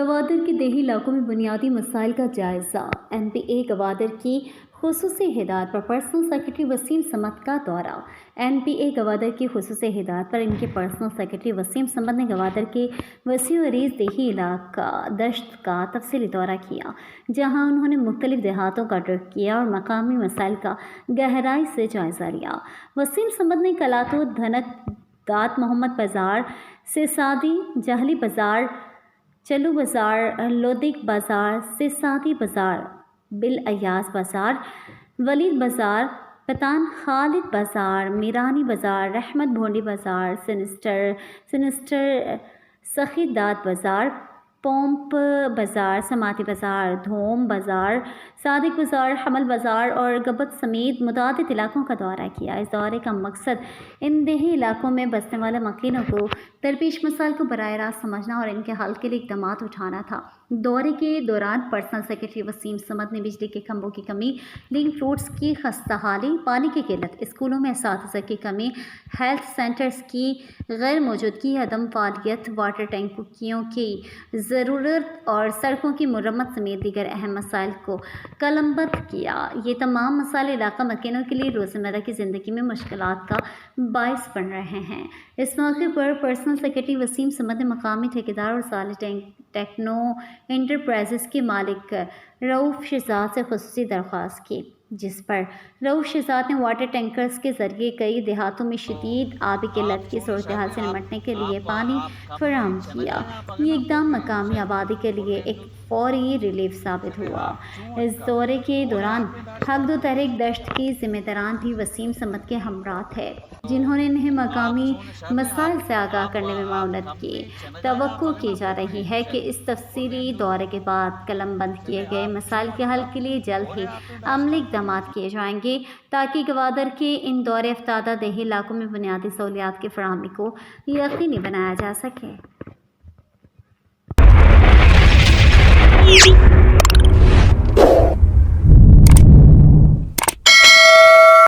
گوادر کے دیہی علاقوں میں بنیادی مسائل کا جائزہ۔ NPA گوادر کی خصوصی ہدایت پر پرسنل سیکرٹری وسیم سمد کا دورہ۔ NPA گوادر کی خصوصی ہدایت پر ان کے پرسنل سیکرٹری وسیم سمد نے گوادر کے وسیع و عریض دیہی علاقہ دشت کا تفصیلی دورہ کیا، جہاں انہوں نے مختلف دیہاتوں کا رخ کیا اور مقامی مسائل کا گہرائی سے جائزہ لیا۔ وسیم سمد نے کلاتو، دھنک، دات محمد بازار، سیسادی، جہلی بازار، چلو بازار، لودھک بازار، سیسادی بازار، بالایاز بازار، ولید بازار، پتان خالد بازار، میرانی بازار، رحمت بھونڈی بازار، سینسٹر سخی دات بازار، پومپ بازار، سماتی بازار، دھوم بازار، صادق بازار، حمل بازار اور گبت سمیت متعدد علاقوں کا دورہ کیا۔ اس دورے کا مقصد ان دیہی علاقوں میں بسنے والے مکینوں کو درپیش مسائل کو براہ راست سمجھنا اور ان کے حل کے لیے اقدامات اٹھانا تھا۔ دورے کے دوران پرسنل سیکرٹری وسیم سمد نے بجلی کے کھمبوں کی کمی، لنک روڈز کی خستہ حالی، پانی کی قلت، اسکولوں میں اساتذہ کی کمی، ہیلتھ سینٹرز کی غیر موجودگی، عدم فعالیت، واٹر ٹینکیوں کی ضرورت اور سڑکوں کی مرمت سمیت دیگر اہم مسائل کو قلمبند کیا۔ یہ تمام مسائل علاقہ مکینوں کے لیے روزمرہ کی زندگی میں مشکلات کا باعث بن رہے ہیں۔ اس موقع پر پرسنل سیکرٹری وسیم سمد نے مقامی ٹھیکیدار اور صالح ٹیکنو انٹرپرائزز کے مالک رؤوف شہزاد سے خصوصی درخواست کی، جس پر رؤوف شہزاد نے واٹر ٹینکرز کے ذریعے کئی دیہاتوں میں شدید آبی قلت کی صورتحال سے نمٹنے کے لیے پانی فراہم کیا۔ یہ اقدام مقامی آبادی کے لیے ایک فوری ریلیف ثابت ہوا۔ اس دورے کے دوران حق دو تحریک دشت کی ذمہ داران بھی وسیم سمد کے ہمراہ تھے، جنہوں نے انہیں مقامی مسائل سے آگاہ کرنے میں معاونت کی۔ توقع کی جا رہی ہے کہ اس تفصیلی دورے کے بعد قلم بند کیے گئے مسائل کے حل کے لیے جلد ہی عملی اقدامات کیے جائیں گے، تاکہ گوادر کے ان دورے افتادہ دیہی علاقوں میں بنیادی سہولیات کی فراہمی کو یقینی بنایا جا سکے۔